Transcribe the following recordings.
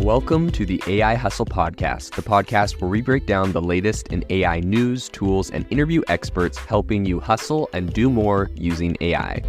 Welcome to the AI Hustle Podcast, the podcast where we break down the latest in AI news, tools, and interview experts helping you hustle and do more using AI.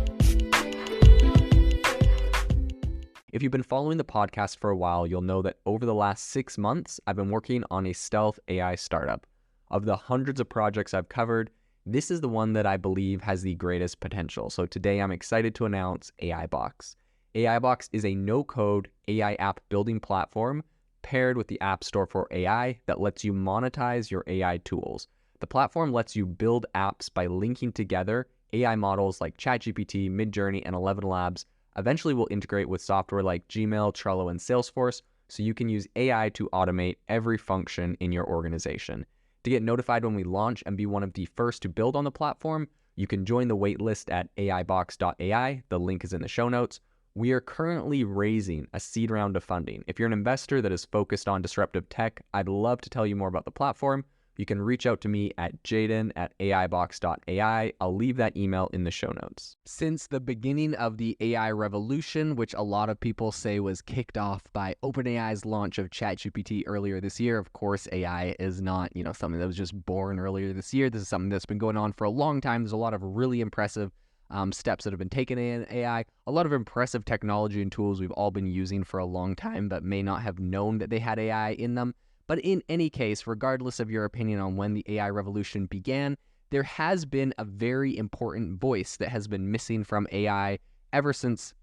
If you've been following the podcast for a while, you'll know that over the last 6 months, I've been working on a stealth AI startup. Of the hundreds of projects I've covered, this is the one that I believe has the greatest potential. So today I'm excited to announce AI Box. AI Box is a no-code AI app building platform paired with the App Store for AI that lets you monetize your AI tools. The platform lets you build apps by linking together AI models like ChatGPT, Midjourney, and 11 Labs. Eventually will integrate with software like Gmail, Trello, and Salesforce, so you can use AI to automate every function in your organization. To get notified when we launch and be one of the first to build on the platform, you can join the waitlist at aibox.ai. The link is in the show notes. We are currently raising a seed round of funding. If you're an investor that is focused on disruptive tech, I'd love to tell you more about the platform. You can reach out to me at jaden@aibox.ai. I'll leave that email in the show notes. Since the beginning of the AI revolution, which a lot of people say was kicked off by OpenAI's launch of ChatGPT earlier this year, of course, AI is not, something that was just born earlier this year. This is something that's been going on for a long time. There's a lot of really impressive steps that have been taken in AI, a lot of impressive technology and tools we've all been using for a long time but may not have known that they had AI in them. But in any case, regardless of your opinion on when the AI revolution began, there has been a very important voice that has been missing from AI ever since,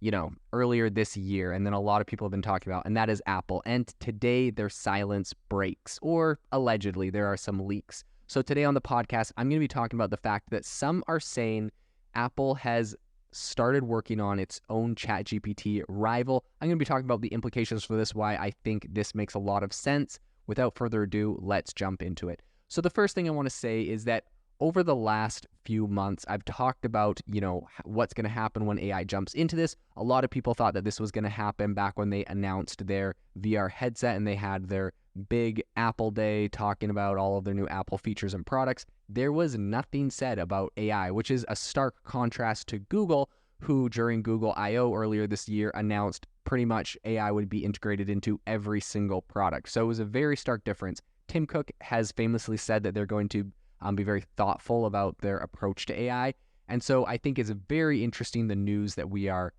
earlier this year, and then a lot of people have been talking about, and that is Apple. And today their silence breaks, or allegedly there are some leaks. So today on the podcast, I'm going to be talking about the fact that some are saying Apple has started working on its own ChatGPT rival. I'm going to be talking about the implications for this, why I think this makes a lot of sense. Without further ado, let's jump into it. So the first thing I want to say is that over the last few months, I've talked about, what's going to happen when AI jumps into this. A lot of people thought that this was going to happen back when they announced their VR headset and they had their big Apple Day talking about all of their new Apple features and products. There was nothing said about AI, which is a stark contrast to Google, who during Google I/O earlier this year announced pretty much AI would be integrated into every single product. So it was a very stark difference. Tim Cook has famously said that they're going to be very thoughtful about their approach to AI. And so I think it's very interesting, the news that we are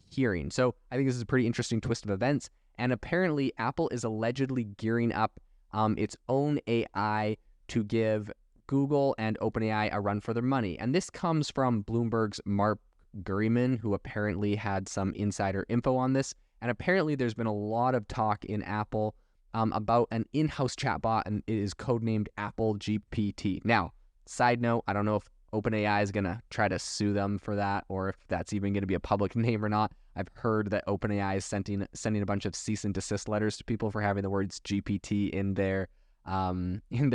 hearing. So I think this is a pretty interesting twist of events. And apparently Apple is allegedly gearing up its own AI to give Google and OpenAI a run for their money. And this comes from Bloomberg's Mark Gurman, who apparently had some insider info on this. And apparently there's been a lot of talk in Apple about an in-house chatbot, and it is codenamed Apple GPT. Now, side note, I don't know if OpenAI is going to try to sue them for that, or if that's even going to be a public name or not. I've heard that OpenAI is sending a bunch of cease and desist letters to people for having the words GPT in their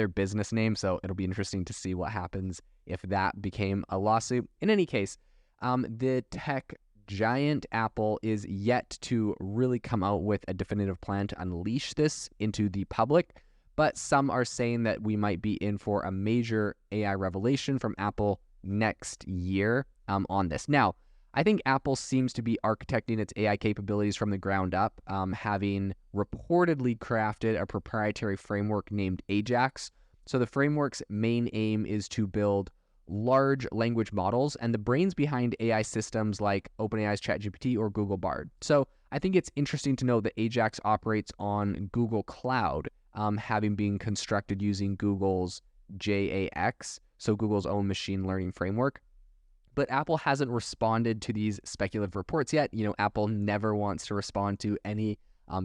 business name. So it'll be interesting to see what happens if that became a lawsuit. In any case, the tech giant Apple is yet to really come out with a definitive plan to unleash this into the public, but some are saying that we might be in for a major AI revelation from Apple next year on this. Now, I think Apple seems to be architecting its AI capabilities from the ground up, having reportedly crafted a proprietary framework named Ajax. So the framework's main aim is to build large language models and the brains behind AI systems like OpenAI's ChatGPT or Google Bard. So I think it's interesting to know that Ajax operates on Google Cloud, having been constructed using Google's JAX, so Google's own machine learning framework. But Apple hasn't responded to these speculative reports yet. Apple never wants to respond to any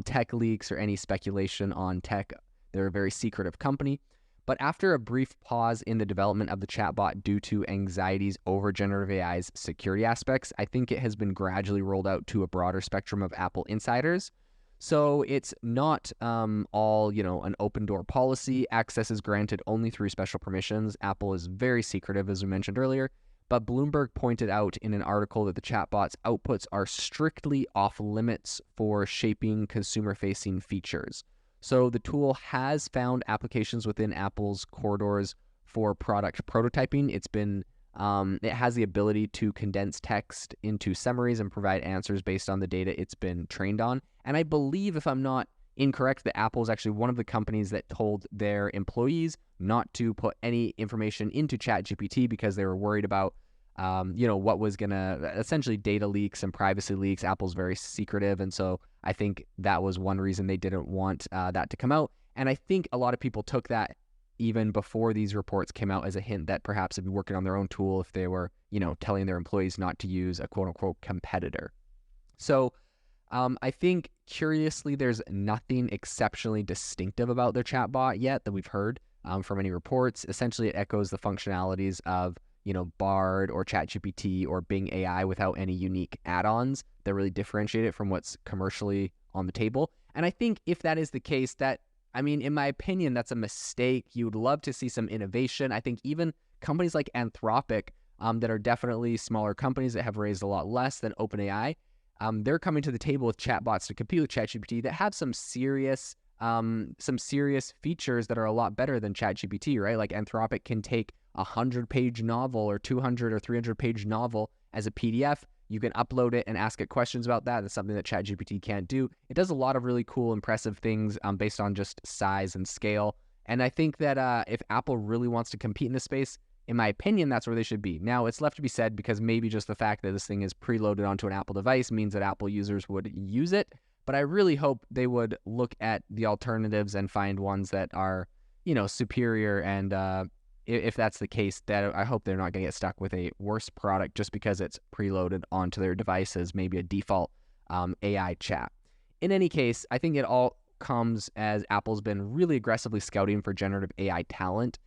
tech leaks or any speculation on tech. They're a very secretive company. But after a brief pause in the development of the chatbot due to anxieties over generative AI's security aspects, I think it has been gradually rolled out to a broader spectrum of Apple insiders. So it's not all, an open door policy. Access is granted only through special permissions. Apple is very secretive, as we mentioned earlier. But Bloomberg pointed out in an article that the chatbot's outputs are strictly off limits for shaping consumer-facing features. So the tool has found applications within Apple's corridors for product prototyping. It has the ability to condense text into summaries and provide answers based on the data it's been trained on. And I believe, if I'm not incorrect, that Apple is actually one of the companies that told their employees not to put any information into ChatGPT because they were worried about what was going to essentially data leaks and privacy leaks. Apple's very secretive. And so I think that was one reason they didn't want that to come out. And I think a lot of people took that even before these reports came out as a hint that perhaps they'd be working on their own tool if they were, telling their employees not to use a quote unquote competitor. So I think curiously, there's nothing exceptionally distinctive about their chatbot yet that we've heard from any reports. Essentially, it echoes the functionalities of Bard or ChatGPT or Bing AI without any unique add-ons that really differentiate it from what's commercially on the table. And I think if that is the case, in my opinion, that's a mistake. You would love to see some innovation. I think even companies like Anthropic, that are definitely smaller companies that have raised a lot less than OpenAI, they're coming to the table with chatbots to compete with ChatGPT that have some serious features that are a lot better than ChatGPT, right? Like Anthropic can take a 100-page novel or 200 or 300-page novel as a PDF. You can upload it and ask it questions about that. That's something that ChatGPT can't do. It does a lot of really cool, impressive things based on just size and scale. And I think that if Apple really wants to compete in this space, in my opinion, that's where they should be. Now, it's left to be said because maybe just the fact that this thing is preloaded onto an Apple device means that Apple users would use it. But I really hope they would look at the alternatives and find ones that are, superior. And if that's the case, that I hope they're not going to get stuck with a worse product just because it's preloaded onto their devices, maybe a default AI chat. In any case, I think it all comes as Apple's been really aggressively scouting for generative AI talent.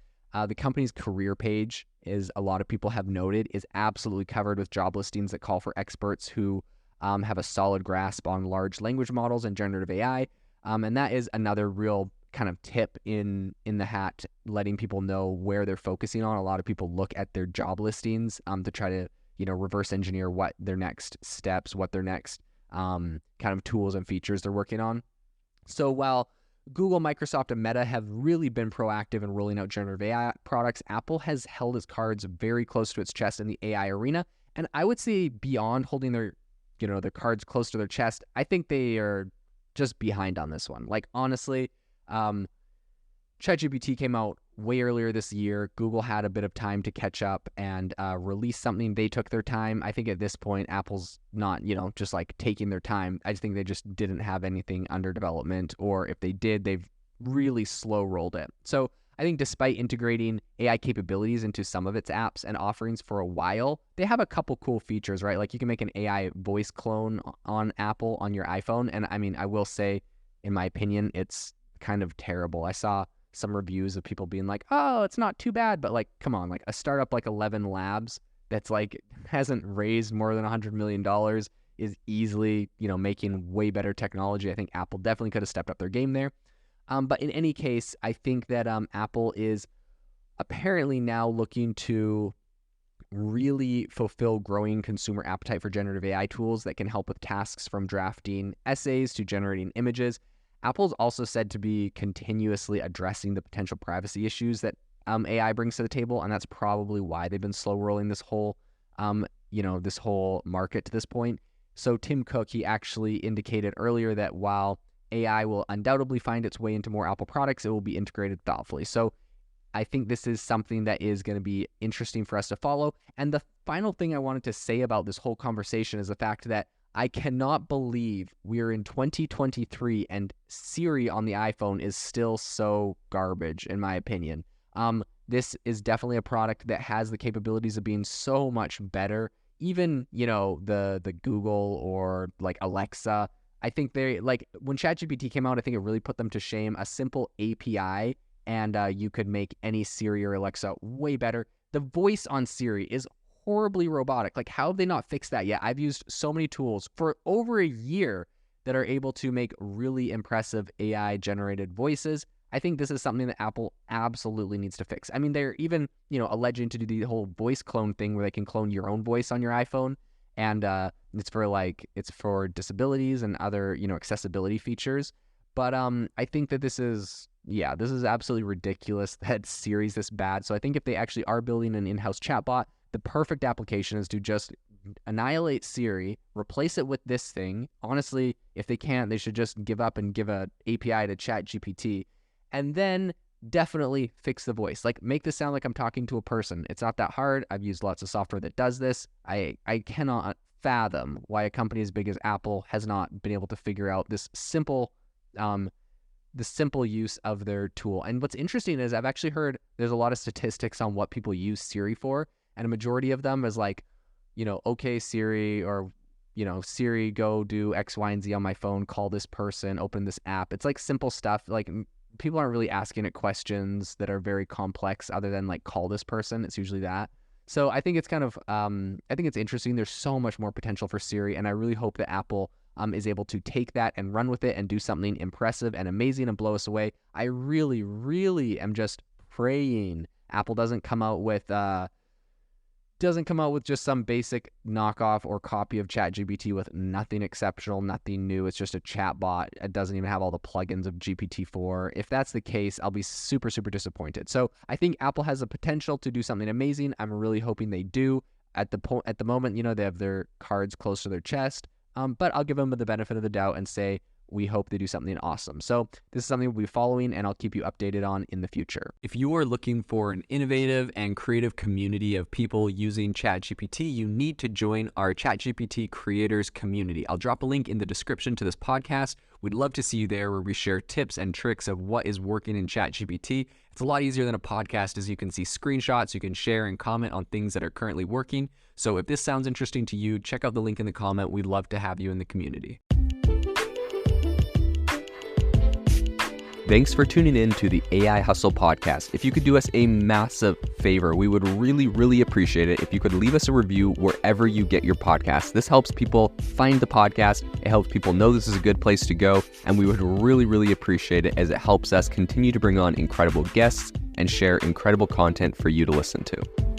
The company's career page, as a lot of people have noted, is absolutely covered with job listings that call for experts who have a solid grasp on large language models and generative AI. And that is another real kind of tip in the hat, letting people know where they're focusing on. A lot of people look at their job listings to try to, reverse engineer what their next steps, what their next kind of tools and features they're working on. So while Google, Microsoft, and Meta have really been proactive in rolling out generative AI products, Apple has held its cards very close to its chest in the AI arena. And I would say beyond holding their cards close to their chest, I think they are just behind on this one. Like, honestly, ChatGPT came out way earlier this year. Google had a bit of time to catch up and release something. They took their time. I think at this point, Apple's not, just like taking their time. I just think they just didn't have anything under development, or if they did, they've really slow rolled it. So I think despite integrating AI capabilities into some of its apps and offerings for a while, they have a couple cool features, right? Like you can make an AI voice clone on Apple on your iPhone. And I will say, in my opinion, it's kind of terrible. I saw some reviews of people being like, oh, it's not too bad, but like, come on, like a startup like 11 Labs that's like hasn't raised more than $100 million is easily, making way better technology. I think Apple definitely could have stepped up their game there. But in any case, I think that Apple is apparently now looking to really fulfill growing consumer appetite for generative AI tools that can help with tasks from drafting essays to generating images. Apple's also said to be continuously addressing the potential privacy issues that AI brings to the table, and that's probably why they've been slow rolling this whole, this whole market to this point. So Tim Cook, he actually indicated earlier that while AI will undoubtedly find its way into more Apple products, it will be integrated thoughtfully. So I think this is something that is going to be interesting for us to follow. And the final thing I wanted to say about this whole conversation is the fact that I cannot believe we're in 2023 and Siri on the iPhone is still so garbage, in my opinion. This is definitely a product that has the capabilities of being so much better. Even, the Google or like Alexa, I think they, like when ChatGPT came out, I think it really put them to shame. A simple API and you could make any Siri or Alexa way better. The voice on Siri is horribly robotic. Like, how have they not fixed that yet? I've used so many tools for over a year that are able to make really impressive AI generated voices. I think this is something that Apple absolutely needs to fix. I mean, they're even, alleging to do the whole voice clone thing where they can clone your own voice on your iPhone. And it's for disabilities and other, accessibility features. But I think that this is absolutely ridiculous that Siri's this bad. So I think if they actually are building an in-house chatbot, the perfect application is to just annihilate Siri, replace it with this thing. Honestly, if they can't, they should just give up and give an API to ChatGPT, and then definitely fix the voice. Like, make this sound like I'm talking to a person. It's not that hard. I've used lots of software that does this. I cannot fathom why a company as big as Apple has not been able to figure out this simple use of their tool. And what's interesting is I've actually heard there's a lot of statistics on what people use Siri for, and a majority of them is like, okay, Siri, or, Siri, go do X, Y, and Z on my phone, call this person, open this app. It's like simple stuff. Like, people aren't really asking it questions that are very complex other than like, call this person. It's usually that. So I think it's kind of, I think it's interesting. There's so much more potential for Siri, and I really hope that Apple is able to take that and run with it and do something impressive and amazing and blow us away. I really, really am just praying Apple doesn't come out with just some basic knockoff or copy of ChatGPT with nothing exceptional, nothing new. It's just a chat bot. It doesn't even have all the plugins of GPT-4. If that's the case, I'll be super, super disappointed. So I think Apple has the potential to do something amazing. I'm really hoping they do. At the moment, they have their cards close to their chest. But I'll give them the benefit of the doubt and say we hope they do something awesome. So this is something we'll be following, and I'll keep you updated on in the future. If you are looking for an innovative and creative community of people using ChatGPT, you need to join our ChatGPT creators community. I'll drop a link in the description to this podcast. We'd love to see you there, where we share tips and tricks of what is working in ChatGPT. It's a lot easier than a podcast, as you can see screenshots, you can share and comment on things that are currently working. So if this sounds interesting to you, check out the link in the comment. We'd love to have you in the community. Thanks for tuning in to the AI Hustle podcast. If you could do us a massive favor, we would really, really appreciate it if you could leave us a review wherever you get your podcasts. This helps people find the podcast. It helps people know this is a good place to go. And we would really, really appreciate it, as it helps us continue to bring on incredible guests and share incredible content for you to listen to.